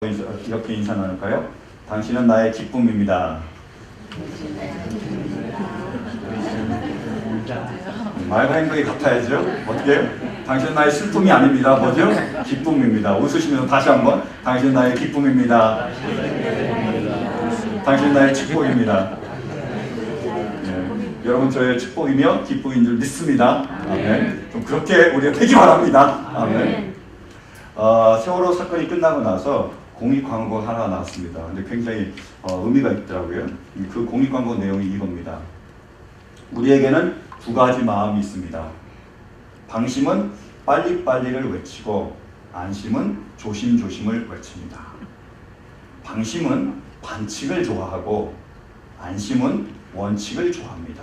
이렇게 인사 나눌까요? 당신은 나의 기쁨입니다. 말과 행동이 같아야죠. 어떻게 해요? 당신은 나의 슬픔이 아닙니다. 뭐죠? 기쁨입니다. 웃으시면서 다시 한번 당신은 나의 기쁨입니다. 당신은 나의 축복입니다. 여러분 저의 축복이며 기쁨인 줄 믿습니다. 아멘. 좀 그렇게 우리가 되기 바랍니다. 아멘. 세월호 사건이 끝나고 나서 공익 광고 하나 나왔습니다. 근데 굉장히 의미가 있더라고요. 그 공익 광고 내용이 이겁니다. 우리에게는 두 가지 마음이 있습니다. 방심은 빨리빨리를 외치고 안심은 조심조심을 외칩니다. 방심은 반칙을 좋아하고 안심은 원칙을 좋아합니다.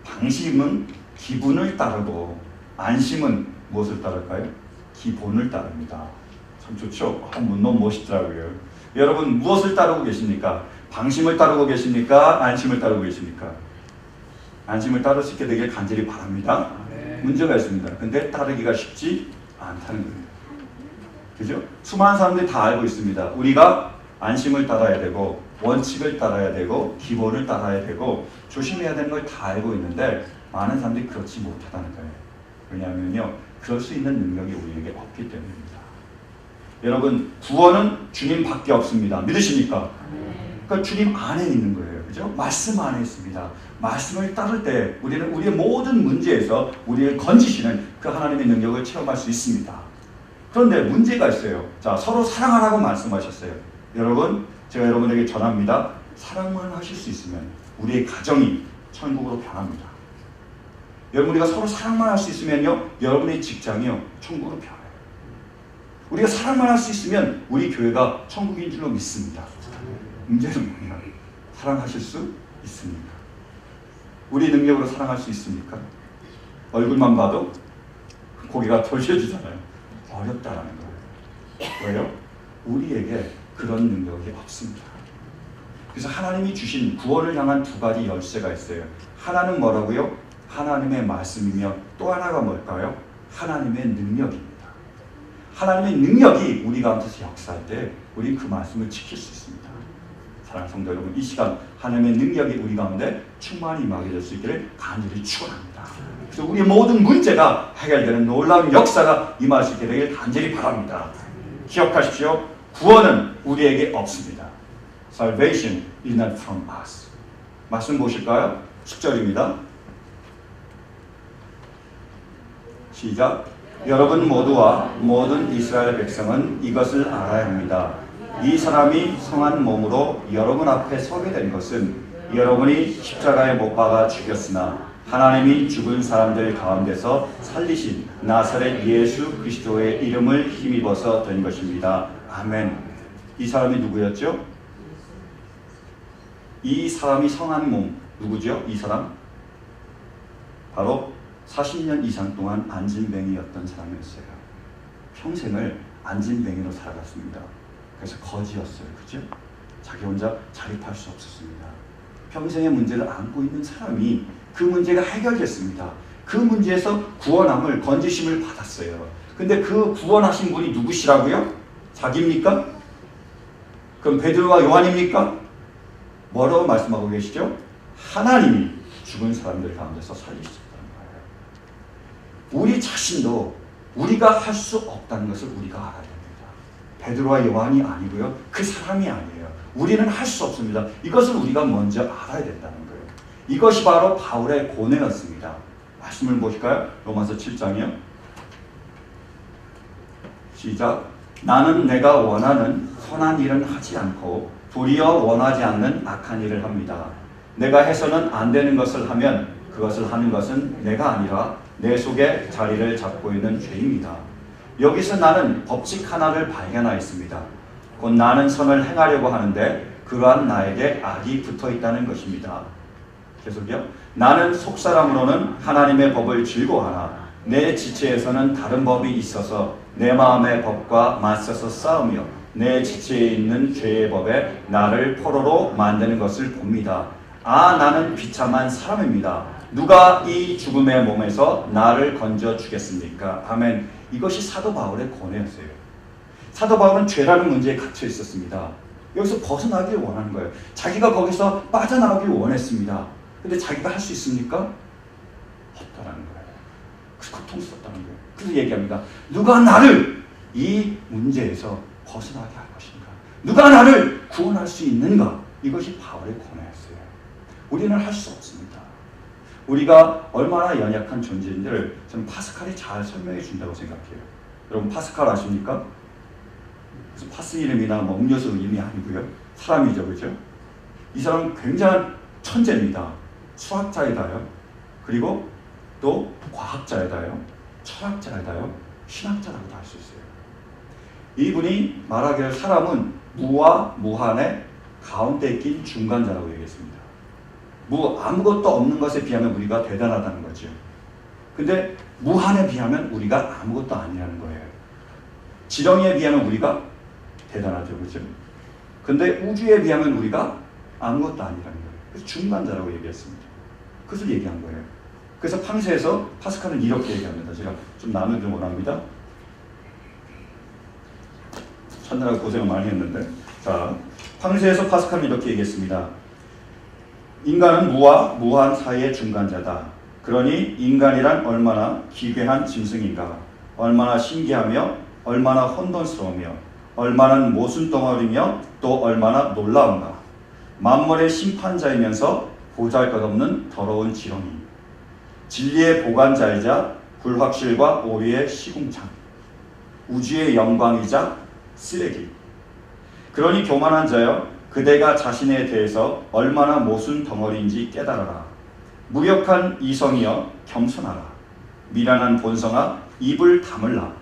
방심은 기분을 따르고 안심은 무엇을 따를까요? 기본을 따릅니다. 참 좋죠? 너무 멋있더라고요. 여러분 무엇을 따르고 계십니까? 방심을 따르고 계십니까? 안심을 따르고 계십니까? 안심을 따를 수 있게 되길 간절히 바랍니다. 문제가 있습니다. 근데 따르기가 쉽지 않다는 거예요. 그죠? 수많은 사람들이 다 알고 있습니다. 우리가 안심을 따라야 되고 원칙을 따라야 되고 기본을 따라야 되고 조심해야 되는 걸 다 알고 있는데 많은 사람들이 그렇지 못하다는 거예요. 왜냐하면요, 그럴 수 있는 능력이 우리에게 없기 때문입니다. 여러분 구원은 주님밖에 없습니다. 믿으십니까? 그러니까 주님 안에 있는 거예요. 그죠? 말씀 안에 있습니다. 말씀을 따를 때 우리는 우리의 모든 문제에서 우리를 건지시는 그 하나님의 능력을 체험할 수 있습니다. 그런데 문제가 있어요. 자, 서로 사랑하라고 말씀하셨어요. 여러분, 제가 여러분에게 전합니다. 사랑만 하실 수 있으면 우리의 가정이 천국으로 변합니다. 여러분, 우리가 서로 사랑만 할 수 있으면요, 여러분의 직장이요, 천국으로 변해요. 우리가 사랑만 할 수 있으면 우리 교회가 천국인 줄로 믿습니다. 문제는 뭐냐? 사랑하실 수 있습니까? 우리 능력으로 사랑할 수 있습니까? 얼굴만 봐도 고개가 돌려지잖아요. 어렵다라는 거예요. 왜요? 우리에게 그런 능력이 없습니다. 그래서 하나님이 주신 구원을 향한 두 가지 열쇠가 있어요. 하나는 뭐라고요? 하나님의 말씀이며 또 하나가 뭘까요? 하나님의 능력입니다. 하나님의 능력이 우리 가운데서 역사할 때 우리 그 말씀을 지킬 수 있습니다. 사랑하는 성도 여러분, 이 시간 하나님의 능력이 우리 가운데 충만히 임하게 될 수 있기를 간절히 축원합니다. 그래서 우리의 모든 문제가 해결되는 놀라운 역사가 임할 수 있게 되길 간절히 바랍니다. 기억하십시오. 구원은 우리에게 없습니다. Salvation is not from us. 말씀 보실까요? 10절입니다. 시작. 여러분 모두와 모든 이스라엘 백성은 이것을 알아야 합니다. 이 사람이 성한 몸으로 여러분 앞에 서게 된 것은 여러분이 십자가에 못 박아 죽였으나 하나님이 죽은 사람들 가운데서 살리신 나사렛 예수 그리스도의 이름을 힘입어서 된 것입니다. 아멘. 이 사람이 누구였죠? 이 사람이 성한 몸 누구죠? 이 사람? 바로 40년 이상 동안 안진뱅이였던 사람이었어요. 평생을 안진뱅이로 살아갔습니다. 그래서 거지였어요. 그죠? 자기 혼자 자립할 수 없었습니다. 평생의 문제를 안고 있는 사람이 그 문제가 해결됐습니다. 그 문제에서 구원함을, 건지심을 받았어요. 근데 그 구원하신 분이 누구시라고요? 자기입니까? 그럼 베드로와 요한입니까? 뭐라고 말씀하고 계시죠? 하나님이 죽은 사람들 가운데서 살리셨다는 거예요. 우리 자신도 우리가 할 수 없다는 것을 우리가 알아야 됩니다. 베드로와 요한이 아니고요, 그 사람이 아니에요. 우리는 할 수 없습니다. 이것을 우리가 먼저 알아야 된다는 거예요. 이것이 바로 바울의 고뇌였습니다. 말씀을 보실까요? 로마서 7장이요. 시작. 나는 내가 원하는 선한 일은 하지 않고 도리어 원하지 않는 악한 일을 합니다. 내가 해서는 안 되는 것을 하면 그것을 하는 것은 내가 아니라 내 속에 자리를 잡고 있는 죄입니다. 여기서 나는 법칙 하나를 발견하였습니다. 곧 나는 선을 행하려고 하는데 그러한 나에게 악이 붙어 있다는 것입니다. 계속요. 나는 속사람으로는 하나님의 법을 즐거워하나 내 지체에서는 다른 법이 있어서 내 마음의 법과 맞서서 싸우며 내 지체에 있는 죄의 법에 나를 포로로 만드는 것을 봅니다. 아, 나는 비참한 사람입니다. 누가 이 죽음의 몸에서 나를 건져 주겠습니까? 아멘. 이것이 사도 바울의 고뇌였어요. 사도 바울은 죄라는 문제에 갇혀 있었습니다. 여기서 벗어나길 원하는 거예요. 자기가 거기서 빠져나오길 원했습니다. 근데 자기가 할 수 있습니까? 없다라는 거예요. 그래서 고통스럽다는 거예요. 그래서 얘기합니다. 누가 나를 이 문제에서 벗어나게 할 것인가? 누가 나를 구원할 수 있는가? 이것이 바울의 고뇌였어요. 우리는 할 수 없습니다. 우리가 얼마나 연약한 존재인지를 저는 파스칼이 잘 설명해 준다고 생각해요. 여러분 파스칼 아십니까? 그래서 파스 이름이나 뭐 음료수 이름이 아니고요. 사람이죠. 그죠? 이 사람은 굉장한 천재입니다. 수학자이다요. 그리고 또 과학자이다요. 철학자이다요. 신학자라고도 할 수 있어요. 이분이 말하기를 사람은 무와 무한의 가운데 낀 중간자라고 얘기했습니다. 아무것도 없는 것에 비하면 우리가 대단하다는 거죠. 근데 무한에 비하면 우리가 아무것도 아니라는 거예요. 지렁이에 비하면 우리가 대단하죠. 그렇죠? 근데 우주에 비하면 우리가 아무것도 아니라는 거예요. 그래서 중간자라고 얘기했습니다. 그것을 얘기한 거예요. 그래서 팡세에서 파스칼은 이렇게 얘기합니다. 제가 좀 나누길 원합니다. 찾느라고 고생을 많이 했는데, 자, 팡세에서 파스칼은 이렇게 얘기했습니다. 인간은 무와 무한 사이의 중간자다. 그러니 인간이란 얼마나 기괴한 짐승인가, 얼마나 신기하며 얼마나 혼돈스러우며 얼마나 모순덩어리며 또 얼마나 놀라운가. 만물의 심판자이면서 보잘것없는 더러운 지렁이, 진리의 보관자이자 불확실과 오류의 시궁창, 우주의 영광이자 쓰레기. 그러니 교만한 자여, 그대가 자신에 대해서 얼마나 모순 덩어리인지 깨달아라. 무역한 이성이여 겸손하라. 미련한 본성아 입을 다물라.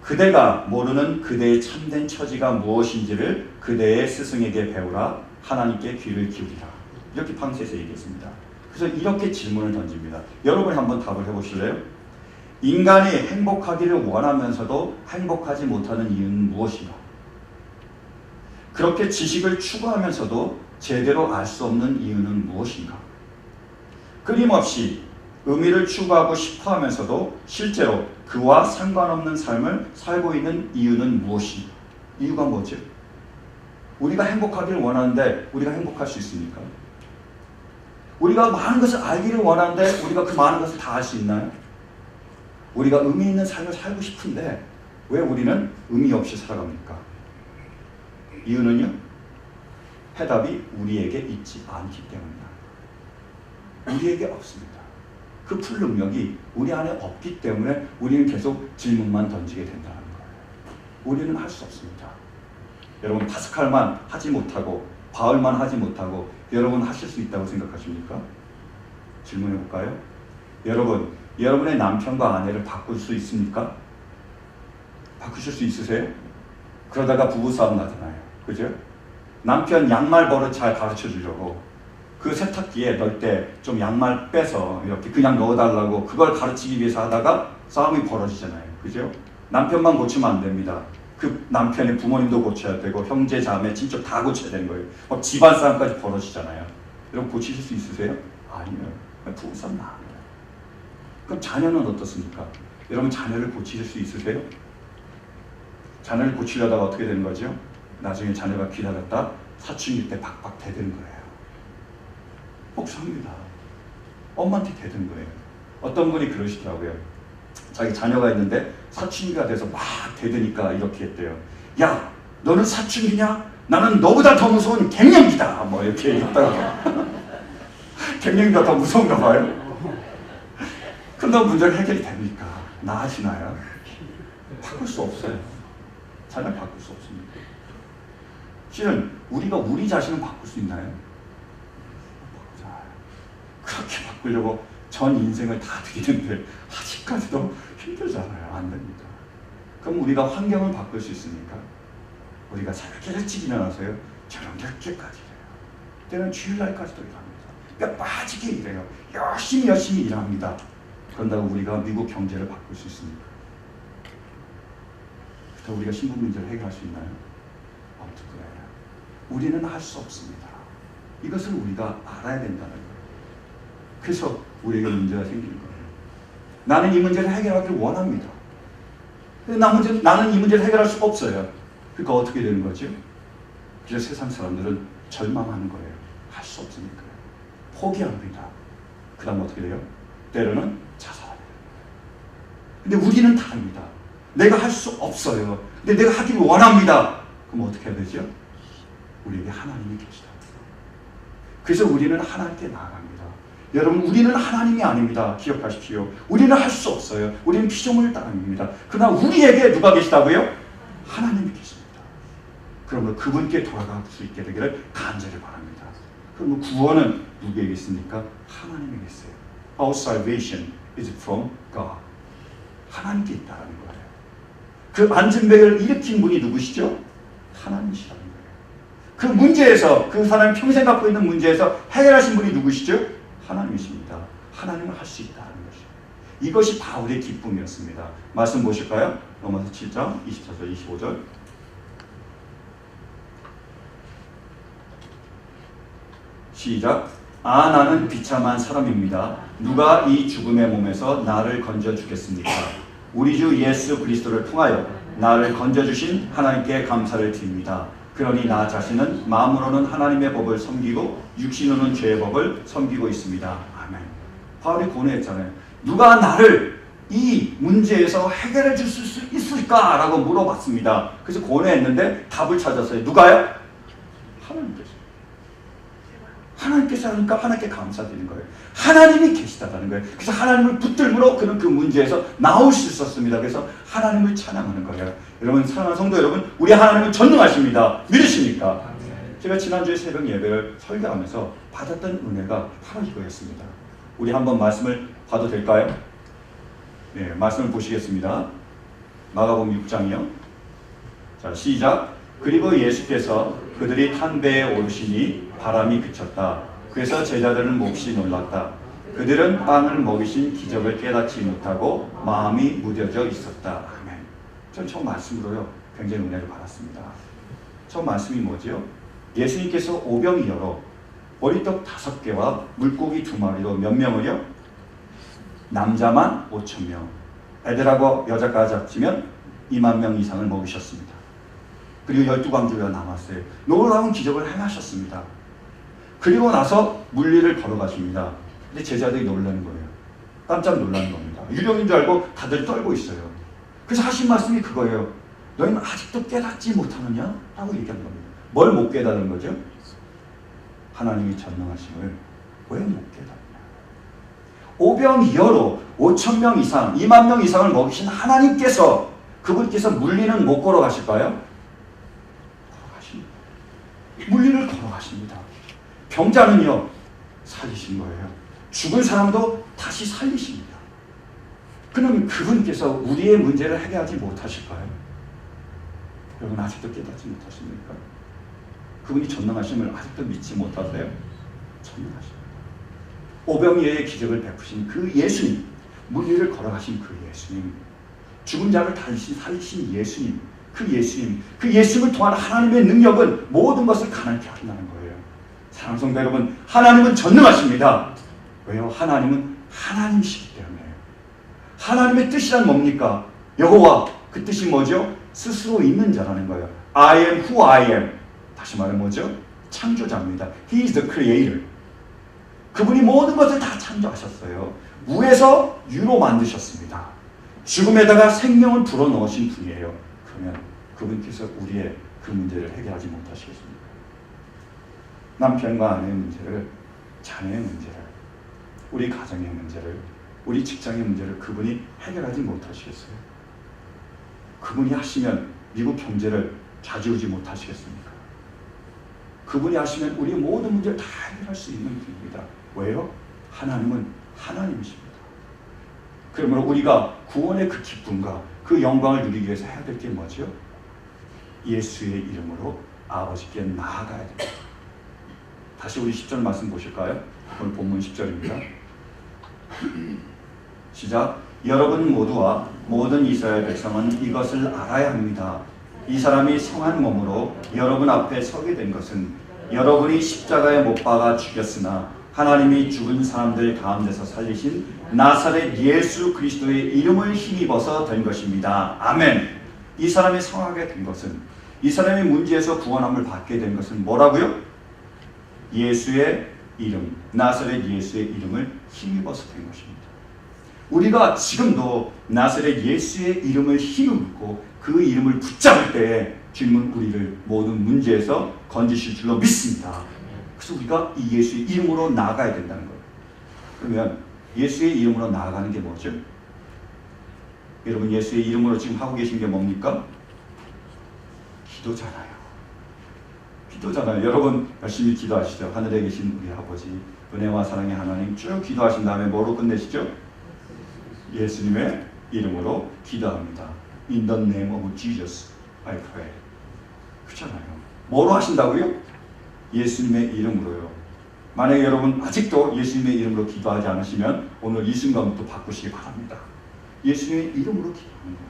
그대가 모르는 그대의 참된 처지가 무엇인지를 그대의 스승에게 배우라. 하나님께 귀를 기울이라. 이렇게 팡세에서 얘기했습니다. 그래서 이렇게 질문을 던집니다. 여러분이 한번 답을 해보실래요? 인간이 행복하기를 원하면서도 행복하지 못하는 이유는 무엇인가? 그렇게 지식을 추구하면서도 제대로 알 수 없는 이유는 무엇인가? 끊임없이 의미를 추구하고 싶어 하면서도 실제로 그와 상관없는 삶을 살고 있는 이유는 무엇인가? 이유가 뭐죠? 우리가 행복하기를 원하는데 우리가 행복할 수 있습니까? 우리가 많은 것을 알기를 원하는데 우리가 그 많은 것을 다 알 수 있나요? 우리가 의미 있는 삶을 살고 싶은데 왜 우리는 의미 없이 살아갑니까? 이유는요? 해답이 우리에게 있지 않기 때문이다. 우리에게 없습니다. 그 풀 능력이 우리 안에 없기 때문에 우리는 계속 질문만 던지게 된다는 거예요. 우리는 할 수 없습니다. 여러분 파스칼만 하지 못하고 바울만 하지 못하고 여러분 하실 수 있다고 생각하십니까? 질문해 볼까요? 여러분, 여러분의 남편과 아내를 바꿀 수 있습니까? 바꾸실 수 있으세요? 그러다가 부부싸움 나잖아요. 그죠? 남편 양말 버릇 잘 가르쳐 주려고 그 세탁기에 넣을 때 좀 양말 빼서 이렇게 그냥 넣어달라고 그걸 가르치기 위해서 하다가 싸움이 벌어지잖아요. 그죠? 남편만 고치면 안 됩니다. 그 남편의 부모님도 고쳐야 되고 형제, 자매, 친척 다 고쳐야 되는 거예요. 막 집안 싸움까지 벌어지잖아요. 여러분 고치실 수 있으세요? 아니요. 부부싸움 나요. 그럼 자녀는 어떻습니까? 여러분 자녀를 고치실 수 있으세요? 자녀를 고치려다가 어떻게 되는 거죠? 나중에 자녀가 기다렸다 사춘기 때 박박 대드는 거예요. 복수합니다. 엄마한테 대드는 거예요. 어떤 분이 그러시더라고요. 자기 자녀가 있는데 사춘기가 돼서 막 대드니까 이렇게 했대요. 야, 너는 사춘기냐? 나는 너보다 더 무서운 갱년기다. 뭐 이렇게 얘기했다고. 갱년기가 더 무서운가 봐요. 그럼 문제가 해결이 됩니까? 나아지나요? 바꿀 수 없어요. 자녀 바꿀 수 없습니다. 실은 우리가 우리 자신을 바꿀 수 있나요? 그렇게 바꾸려고 전 인생을 다 드리는데 아직까지도 힘들잖아요. 안 됩니다. 그럼 우리가 환경을 바꿀 수 있습니까? 우리가 새벽에 일찍 일어나서요. 저녁 늦게까지 일해요. 때는 주일날까지도 일합니다. 뼈 빠지게 일해요. 열심히 일합니다. 그런다고 우리가 미국 경제를 바꿀 수 있습니까? 그렇다고 우리가 신분 문제를 해결할 수 있나요? 없을 거예요. 우리는 할 수 없습니다. 이것을 우리가 알아야 된다는 거예요. 그래서 우리에게 문제가 생기는 거예요. 나는 이 문제를 해결하기를 원합니다. 나는 이 문제를 해결할 수가 없어요. 그러니까 어떻게 되는 거죠? 그래서 세상 사람들은 절망하는 거예요. 할 수 없으니까요. 포기합니다. 그 다음 어떻게 돼요? 때로는 자살합니다. 근데 우리는 다릅니다. 내가 할 수 없어요. 근데 내가 하기를 원합니다. 그럼 어떻게 해야 되죠? 우리에게 하나님이 계시다. 그래서 우리는 하나님께 나아갑니다. 여러분, 우리는 하나님이 아닙니다. 기억하십시오. 우리는 할 수 없어요. 우리는 피조물 따름입니다. 그러나 우리에게 누가 계시다고요? 하나님이 계십니다. 그러므로 그분께 돌아갈 수 있게 되기를 간절히 바랍니다. 그러면 구원은 누구에게 있습니까? 하나님에게 있어요. Our salvation is from God. 하나님께 있다는 거예요. 그 안전벨을 일으킨 분이 누구시죠? 하나님이시라는 거예요. 그 문제에서, 그 사람이 평생 갖고 있는 문제에서 해결하신 분이 누구시죠? 하나님이십니다. 하나님은 할 수 있다는 것이죠. 이것이 바울의 기쁨이었습니다. 말씀 보실까요? 로마서 7장 24절 25절. 시작. 나는 비참한 사람입니다. 누가 이 죽음의 몸에서 나를 건져주겠습니까? 우리 주 예수 그리스도를 통하여 나를 건져주신 하나님께 감사를 드립니다. 그러니 나 자신은 마음으로는 하나님의 법을 섬기고 육신으로는 죄의 법을 섬기고 있습니다. 아멘. 바울이 고뇌했잖아요. 누가 나를 이 문제에서 해결해 줄 수 있을까라고 물어봤습니다. 그래서 고뇌했는데 답을 찾았어요. 누가요? 하나님께서. 하나님께서 하니까 하나님께 감사드리는 거예요. 하나님이 계시다는 거예요. 그래서 하나님을 붙들므로 그는 그 문제에서 나올 수 있었습니다. 그래서 하나님을 찬양하는 거예요. 여러분, 사랑하는 성도 여러분, 우리 하나님은 전능하십니다. 믿으십니까? 제가 지난주에 새벽 예배를 설교하면서 받았던 은혜가 바로 이거였습니다. 우리 한번 말씀을 봐도 될까요? 네, 말씀을 보시겠습니다. 마가복음 6장이요. 자, 시작. 그리고 예수께서 그들이 탄 배에 오르시니 바람이 그쳤다. 그래서 제자들은 몹시 놀랐다. 그들은 빵을 먹이신 기적을 깨닫지 못하고 마음이 무뎌져 있었다. 아멘. 전 처음 말씀으로요 굉장히 은혜를 받았습니다. 처음 말씀이 뭐죠? 예수님께서 오병이어로 보리떡 5개와 물고기 2마리로 몇 명을요? 남자만 5,000명, 애들하고 여자까지 합치면 2만 명 이상을 먹이셨습니다. 그리고 12광주가 남았어요. 놀라운 기적을 행하셨습니다. 그리고 나서 물리를 걸어가십니다. 근데 제자들이 놀라는 거예요. 깜짝 놀라는 겁니다. 유령인 줄 알고 다들 떨고 있어요. 그래서 하신 말씀이 그거예요. 너희는 아직도 깨닫지 못하느냐? 라고 얘기한 겁니다. 뭘 못 깨닫는 거죠? 하나님이 전능하심을 왜 못 깨닫냐? 오병이어로 5,000명 이상, 2만 명 이상을 먹이신 하나님께서 그분께서 물리는 못 걸어가실까요? 걸어가십니다. 물리를 걸어가십니다. 병자는요 살리신 거예요. 죽은 사람도 다시 살리십니다. 그러면 그분께서 우리의 문제를 해결하지 못하실까요? 여러분 아직도 깨닫지 못하십니까? 그분이 전능하심을 아직도 믿지 못하세요? 전능하십니다. 오병이어의 기적을 베푸신 그 예수님, 물리를 걸어가신 그 예수님, 죽은 자를 다시 살리신 예수님, 그 예수님을 통한 하나님의 능력은 모든 것을 가능케 한다는 거예요. 사랑하는 성도 여러분, 하나님은 전능하십니다. 왜요? 하나님은 하나님이시기 때문에요. 하나님의 뜻이란 뭡니까? 여호와, 그 뜻이 뭐죠? 스스로 있는 자라는 거예요. I am who I am. 다시 말해 뭐죠? 창조자입니다. He is the creator. 그분이 모든 것을 다 창조하셨어요. 무에서 유로 만드셨습니다. 죽음에다가 생명을 불어넣으신 분이에요. 그러면 그분께서 우리의 그 문제를 해결하지 못하시겠습니까? 남편과 아내의 문제를, 자녀의 문제를, 우리 가정의 문제를, 우리 직장의 문제를 그분이 해결하지 못하시겠어요? 그분이 하시면 미국 경제를 좌지우지 못하시겠습니까? 그분이 하시면 우리 모든 문제를 다 해결할 수 있는 분입니다. 왜요? 하나님은 하나님이십니다. 그러므로 우리가 구원의 그 기쁨과 그 영광을 누리기 위해서 해야 될 게 뭐죠? 예수의 이름으로 아버지께 나아가야 됩니다. 다시 우리 10절 말씀 보실까요? 오늘 본문 10절입니다. 시작. 여러분 모두와 모든 이스라엘 백성은 이것을 알아야 합니다. 이 사람이 성한 몸으로 여러분 앞에 서게 된 것은 여러분이 십자가에 못 박아 죽였으나 하나님이 죽은 사람들 가운데서 살리신 나사렛 예수 그리스도의 이름을 힘입어서 된 것입니다. 아멘. 이 사람이 성하게 된 것은, 이 사람의 문제에서 구원함을 받게 된 것은 뭐라고요? 예수의 이름, 나사렛 예수의 이름을 힘입어서 된 것입니다. 우리가 지금도 나사렛 예수의 이름을 힘입고 그 이름을 붙잡을 때에 주님은 우리를 모든 문제에서 건지실 줄로 믿습니다. 그래서 우리가 이 예수의 이름으로 나아가야 된다는 거예요. 그러면 예수의 이름으로 나아가는 게 뭐죠? 여러분, 예수의 이름으로 지금 하고 계신 게 뭡니까? 기도잖아요. 기도잖아요. 여러분 열심히 기도하시죠. 하늘에 계신 우리 아버지, 은혜와 사랑의 하나님, 쭉 기도하신 다음에 뭐로 끝내시죠? 예수님의 이름으로 기도합니다. In the name of Jesus, I pray. 그렇잖아요. 뭐로 하신다고요? 예수님의 이름으로요. 만약에 여러분 아직도 예수님의 이름으로 기도하지 않으시면 오늘 이 순간부터 바꾸시기 바랍니다. 예수님의 이름으로 기도하는 거예요.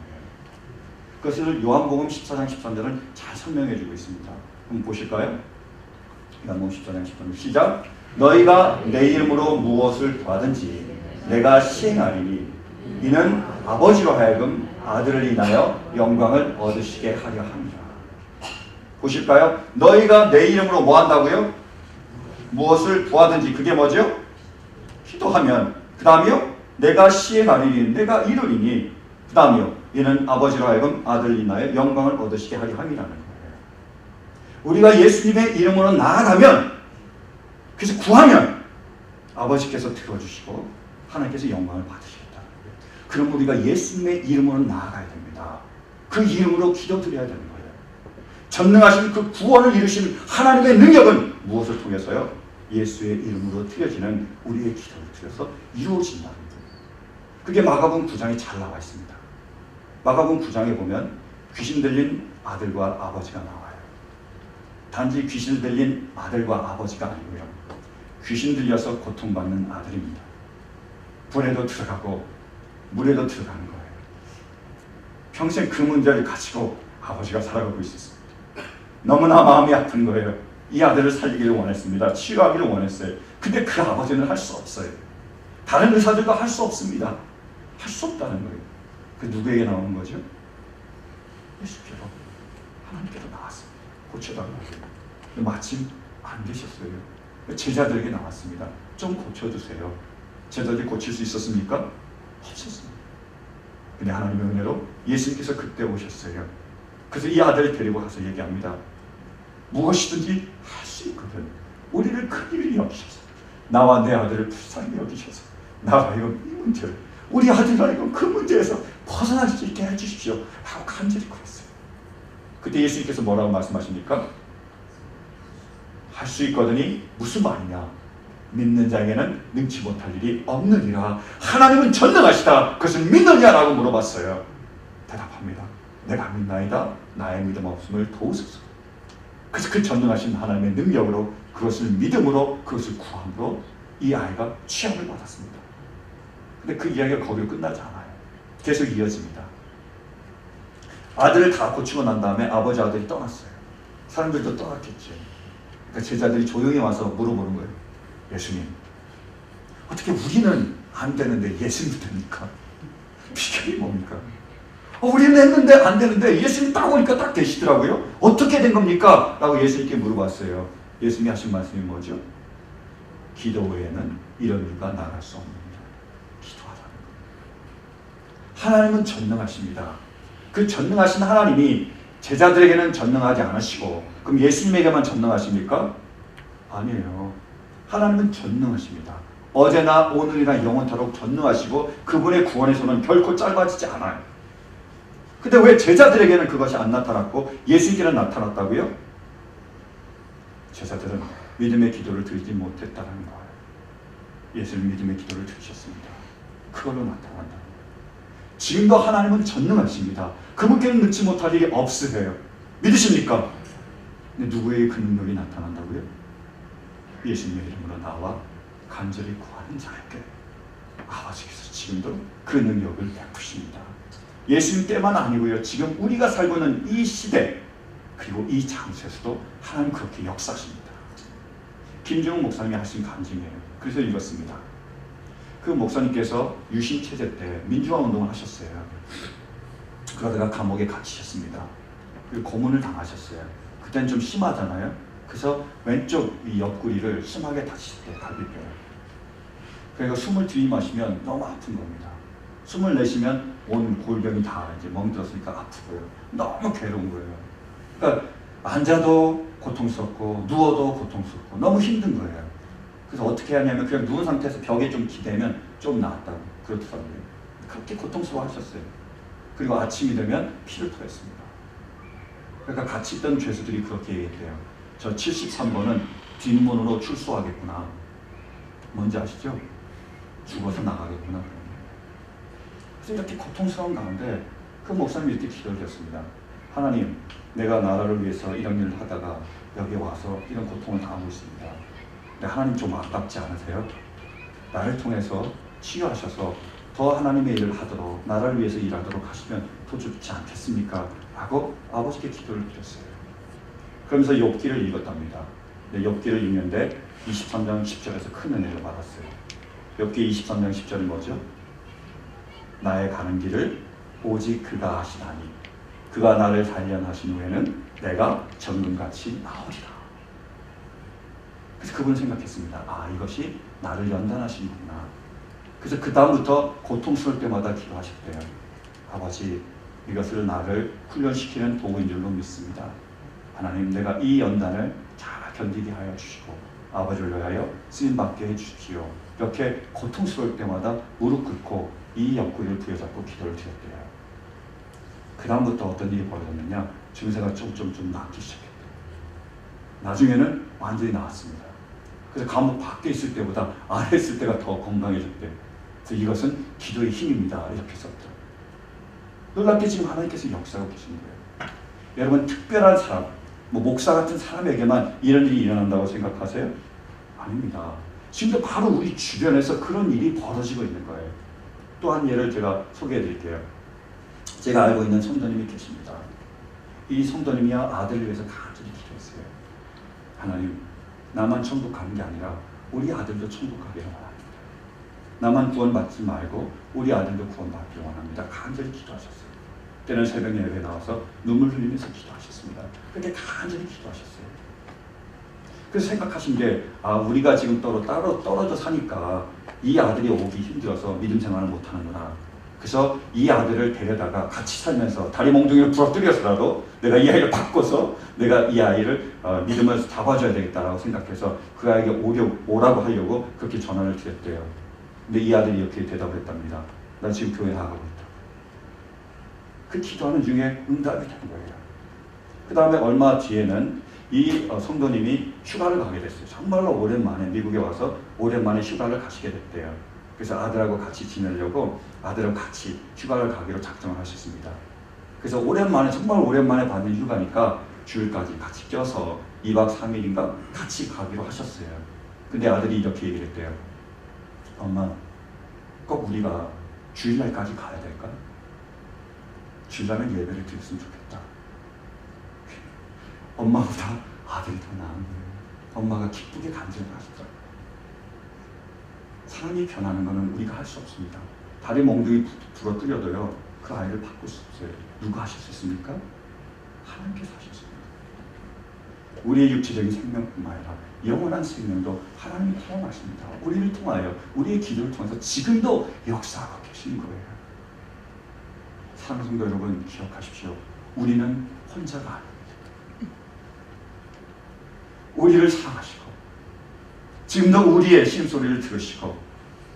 그것을 요한복음 14장 13절은 잘 설명해 주고 있습니다. 한번 보실까요? 요한복음 14장 13절 시작. 너희가 내 이름으로 무엇을 구하든지 내가 시행하리니 이는 아버지로 하여금 아들을 인하여 영광을 얻으시게 하려 합니다. 보실까요? 너희가 내 이름으로 뭐 한다고요? 무엇을 구하든지, 그게 뭐죠? 기도하면. 그 다음이요? 내가 시행하리니, 내가 이루리니. 그 다음이요? 이는 아버지로 하여금 아들을 인하여 영광을 얻으시게 하려 함이라는 거예요. 우리가 예수님의 이름으로 나아가면, 그래서 구하면 아버지께서 들어주시고 하나님께서 영광을 받으시겠다는 거예요. 그럼 우리가 예수님의 이름으로 나아가야 됩니다. 그 이름으로 기도드려야 되는 거예요. 전능하신 그 구원을 이루신 하나님의 능력은 무엇을 통해서요? 예수의 이름으로 드려지는 우리의 기도를 통해서 이루어진다는 거예요. 그게 마가복음 9장에 잘 나와 있습니다. 마가복음 9장에 보면 귀신 들린 아들과 아버지가 나와요. 단지 귀신 들린 아들과 아버지가 아니고요. 귀신 들려서 고통받는 아들입니다. 불에도 들어가고 물에도 들어가는 거예요. 평생 그 문제를 가지고 아버지가 살아가고 있었습니다. 너무나 마음이 아픈 거예요. 이 아들을 살리기를 원했습니다. 치료하기를 원했어요. 근데 그 아버지는 할 수 없어요. 다른 의사들도 할 수 없습니다. 할 수 없다는 거예요. 그 누구에게 나오는 거죠? 예수께로, 하나님께로 나왔습니다. 고쳐달라고. 마침 안 되셨어요. 제자들에게 나왔습니다. 좀 고쳐주세요. 제자들이 고칠 수 있었습니까? 없었습니다. 근데 하나님의 은혜로 예수님께서 그때 오셨어요. 그래서 이 아들을 데리고 가서 얘기합니다. 무엇이든지 할 수 있거든. 우리를 크게 여기셔서, 나와 내 아들을 불쌍히 여기셔서 나와 이건 이 문제를, 우리 아들과 이건 그 문제에서 벗어날 수 있게 해주십시오 하고 간절히 구했어요. 그때 예수님께서 뭐라고 말씀하십니까? 할 수 있거든이 무슨 말이냐? 믿는 자에게는 능치 못할 일이 없느니라. 하나님은 전능하시다. 그것을 믿느냐라고 물어봤어요. 대답합니다. 내가 믿나이다. 나의 믿음 없음을 도우소서. 그래서 그 전능하신 하나님의 능력으로, 그것을 믿음으로, 그것을 구함으로 이 아이가 취업을 받았습니다. 근데 그 이야기가 거기로 끝나지 않아요. 계속 이어집니다. 아들을 다 고치고 난 다음에 아버지 아들이 떠났어요. 사람들도 떠났겠죠. 그러니까 제자들이 조용히 와서 물어보는 거예요. 예수님, 어떻게 우리는 안 되는데 예수님 됩니까? 비결이 뭡니까? 우리는 했는데 안 되는데 예수님 딱 오니까 딱 되시더라고요. 어떻게 된 겁니까? 라고 예수님께 물어봤어요. 예수님이 하신 말씀이 뭐죠? 기도 외에는 이런 일과 나갈 수 없습니다. 기도하라는 겁니다. 하나님은 전능하십니다. 그 전능하신 하나님이 제자들에게는 전능하지 않으시고, 그럼 예수님에게만 전능하십니까? 아니에요. 하나님은 전능하십니다. 어제나 오늘이나 영원토록 전능하시고 그분의 구원의 손은 결코 짧아지지 않아요. 근데 왜 제자들에게는 그것이 안 나타났고 예수님께는 나타났다고요? 제자들은 믿음의 기도를 드리지 못했다는 거예요. 예수님 믿음의 기도를 드리셨습니다. 그걸로 나타난다는 거예요. 지금도 하나님은 전능하십니다. 그분께는 넣지 못할 일이 없으세요. 믿으십니까? 근데 누구에게 그 능력이 나타난다고요? 예수님의 이름으로 나와 간절히 구하는 자에게 아버지께서 지금도 그 능력을 베푸십니다. 예수님 때만 아니고요. 지금 우리가 살고 있는 이 시대, 그리고 이 장소에서도 하나님 그렇게 역사하십니다. 김종욱 목사님이 하신 간증이에요. 그래서 읽었습니다. 그 목사님께서 유신 체제 때 민주화 운동을 하셨어요. 그러다가 감옥에 갇히셨습니다. 그리고 고문을 당하셨어요. 그때는 좀 심하잖아요. 그래서 왼쪽 이 옆구리를 심하게 다치셨대요. 갈비뼈를. 그러니까 숨을 들이마시면 너무 아픈 겁니다. 숨을 내쉬면 온 골병이 다 이제 멍들었으니까 아프고요. 너무 괴로운 거예요. 그러니까 앉아도 고통스럽고 누워도 고통스럽고 너무 힘든 거예요. 그래서 어떻게 하냐면 그냥 누운 상태에서 벽에 좀 기대면 좀 나았다고 그렇더라고요. 그렇게 고통스러워 하셨어요. 그리고 아침이 되면 피를 토했습니다. 그러니까 같이 있던 죄수들이 그렇게 얘기했대요. 저 73번은 뒷문으로 출소하겠구나. 뭔지 아시죠? 죽어서 나가겠구나. 그래서 이렇게 고통스러운 가운데 그 목사님이 이렇게 기도를 드렸습니다. 하나님, 내가 나라를 위해서 이런 일을 하다가 여기 와서 이런 고통을 당하고 있습니다. 근데 하나님 좀 아깝지 않으세요? 나를 통해서 치유하셔서 더 하나님의 일을 하도록 나라를 위해서 일하도록 하시면 더 좋지 않겠습니까? 라고 아버지께 기도를 드렸어요. 그러면서 욥기를 읽었답니다. 욥기를 읽는데 23장 10절에서 큰 은혜를 받았어요. 욥기 23장 10절이 뭐죠? 나의 가는 길을 오직 그가 하시나니 그가 나를 단련하신 후에는 내가 정금같이 나오리라. 그래서 그분은 생각했습니다. 아, 이것이 나를 연단하시는구나. 그래서 그 다음부터 고통스러울 때마다 기도하셨대요. 아버지, 이것을 나를 훈련시키는 도구인 줄로 믿습니다. 하나님, 내가 이 연단을 잘 견디게 하여 주시고 아버지를 위하여 쓰임받게 해주십시오. 이렇게 고통스러울 때마다 무릎 꿇고 이 옆구리를 부여잡고 기도를 드렸대요. 그 다음부터 어떤 일이 벌어졌느냐, 증세가 좀 낫기 시작했대요. 나중에는 완전히 나았습니다. 그래서 감옥 밖에 있을 때보다 안에 있을 때가 더 건강해졌대요. 그래서 이것은 기도의 힘입니다. 이렇게 썼더라고요. 놀랍게 지금 하나님께서 역사하고 계신 거예요. 여러분, 특별한 사람, 목사 같은 사람에게만 이런 일이 일어난다고 생각하세요? 아닙니다. 지금도 바로 우리 주변에서 그런 일이 벌어지고 있는 거예요. 또 한 예를 제가 소개해 드릴게요. 제가 알고 있는 성도님이 계십니다. 이 성도님이 아들을 위해서 간절히 기도했어요. 하나님, 나만 천국 가는 게 아니라 우리 아들도 천국 가기를 원합니다. 나만 구원받지 말고 우리 아들도 구원받기를 원합니다. 간절히 기도하셨어요. 때는 새벽 예배에 나와서 눈물 흘리면서 기도하셨습니다. 그렇게 간절히 기도하셨어요. 그래서 생각하신 게, 아, 우리가 지금 떨어져 사니까 이 아들이 오기 힘들어서 믿음 생활을 못하는구나. 그래서 이 아들을 데려다가 같이 살면서 다리 몽둥이를 부러뜨려서라도 내가 이 아이를 바꿔서 내가 이 아이를 믿음을 잡아줘야 되겠다라고 생각해서 그 아이에게 오라고 하려고 그렇게 전화를 드렸대요. 근데 이 아들이 이렇게 대답을 했답니다. 나 지금 교회 나가고 있다. 그 기도하는 중에 응답이 된 거예요. 그 다음에 얼마 뒤에는 이 성도님이 휴가를 가게 됐어요. 정말로 오랜만에 미국에 와서 오랜만에 휴가를 가시게 됐대요. 그래서 아들하고 같이 지내려고 아들하고 같이 휴가를 가기로 작정을 하셨습니다. 그래서 오랜만에, 정말 오랜만에 받는 휴가니까 주일까지 같이 껴서 2박 3일인가 같이 가기로 하셨어요. 근데 아들이 이렇게 얘기를 했대요. 엄마, 꼭 우리가 주일날까지 가야 될까? 주일날은 예배를 드렸으면 좋겠다. 엄마보다 아들이 더 나은 거예요. 엄마가 기쁘게 간증을 하시더라고요. 사람이 변하는 것은 우리가 할 수 없습니다. 다리 몽둥이 부러뜨려도요, 그 아이를 바꿀 수 없어요. 누가 하실 수 있습니까? 하나님께서 하셨습니다. 우리의 육체적인 생명뿐만 아니라 영원한 생명도 하나님이 포함하십니다. 우리를 통하여, 우리의 기도를 통해서 지금도 역사하고 계신 거예요. 사랑하는 성도 여러분, 기억하십시오. 우리는 혼자가 아닙니다. 우리를 사랑하시고 지금도 우리의 심소리를 들으시고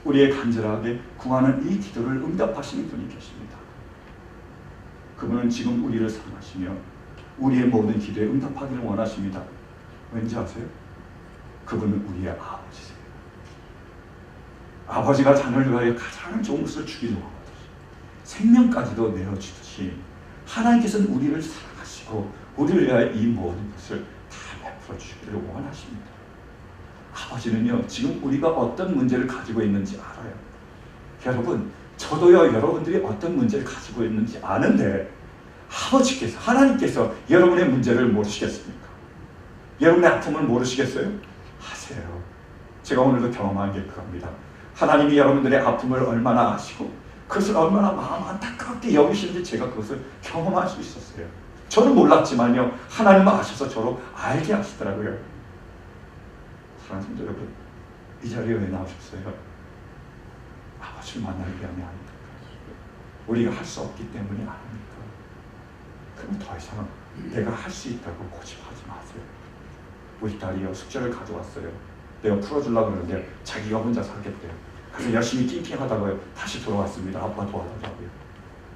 우리의 간절하게 구하는 이 기도를 응답하시는 분이 계십니다. 그분은 지금 우리를 사랑하시며 우리의 모든 기도에 응답하기를 원하십니다. 왠지 아세요? 그분은 우리의 아버지세요. 아버지가 자녀를 위하여 가장 좋은 것을 주기로 하듯이 생명까지도 내어주듯이 하나님께서는 우리를 사랑하시고 우리를 위하여 이 모든 것을 주기를 원하십니다. 아버지는요, 지금 우리가 어떤 문제를 가지고 있는지 알아요. 여러분, 저도요, 여러분들이 어떤 문제를 가지고 있는지 아는데 아버지께서, 하나님께서 여러분의 문제를 모르시겠습니까? 여러분의 아픔을 모르시겠어요? 아세요. 제가 오늘도 경험한 게 그겁니다. 하나님이 여러분들의 아픔을 얼마나 아시고 그것을 얼마나 마음 안타깝게 여기시는지 제가 그것을 경험할 수 있었어요. 저는 몰랐지만요, 하나님은 아셔서 저로 알게 하시더라고요. 사랑하는 성도 여러분, 이 자리에 왜 나오셨어요? 아버지를 만나기 위함이 아닙니까? 우리가 할 수 없기 때문이 아닙니까? 그럼 더 이상 내가 할 수 있다고 고집하지 마세요. 우리 딸이요, 숙제를 가져왔어요. 내가 풀어주려고 그러는데 자기가 혼자 하겠대요. 그래서 열심히 낑낑하다가요, 다시 돌아왔습니다. 아빠 도와달라고요.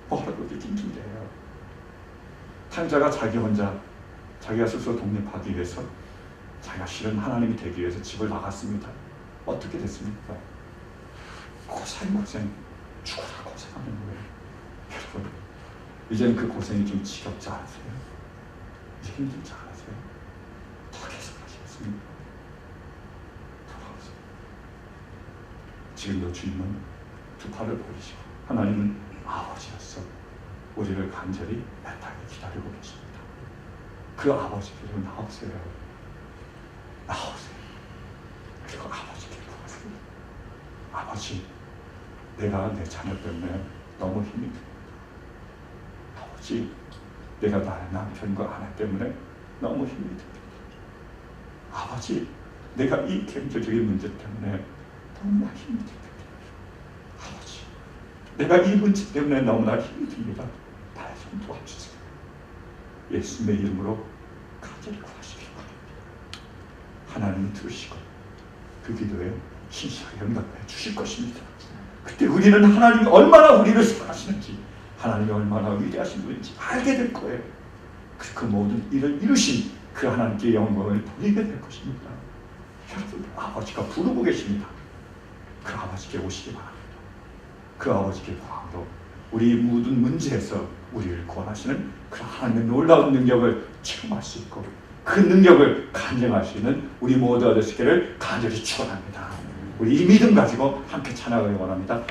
뭐라고 그렇게 낑낑대요. 탕자가 자기가 스스로 독립하기 위해서, 자기가 싫은 하나님이 되기 위해서 집을 나갔습니다. 어떻게 됐습니까? 고생 죽어라 고생하는 거예요. 여러분, 이제는 그 고생이 좀 지겹지 않으세요? 이제 힘들지 않으세요? 더 계속하시겠습니까? 돌아오세요. 지금도 주님은 두 팔을 벌리시고 하나님은 아버지로서 우리를 간절히 애타게 기다리고 계십니다. 그 아버지께로 나오세요. 나오세요. 그리고 아버지께 구하세요. 아버지, 내가 내 자녀 때문에 너무 힘이 듭니다. 아버지, 내가 나의 남편과 아내 때문에 너무 힘이 듭니다. 아버지, 내가 이 경제적인 문제 때문에 너무나 힘이 듭니다. 아버지, 내가 이 문제 때문에 너무나 힘이 듭니다. 날 좀 도와주세요. 예수님의 이름으로 간절히 구하시기 바랍니다. 하나님은 들으시고 그 기도에 신실하게 응답해 주실 것입니다. 그때 우리는 하나님이 얼마나 우리를 사랑하시는지, 하나님이 얼마나 위대하신 분인지 알게 될 거예요. 그 모든 일을 이루신 그 하나님께 영광을 돌리게 될 것입니다. 여러분, 아버지가 부르고 계십니다. 그 아버지께 오시기 바랍니다. 그 아버지께 구함으로 우리 모든 문제에서 우리를 구원하시는 그 하나님의 놀라운 능력을 체험할 수 있고, 그 능력을 간증할 수 있는 우리 모두가 되시기를 간절히 축원합니다. 우리 이 믿음 가지고 함께 찬양하기 원합니다.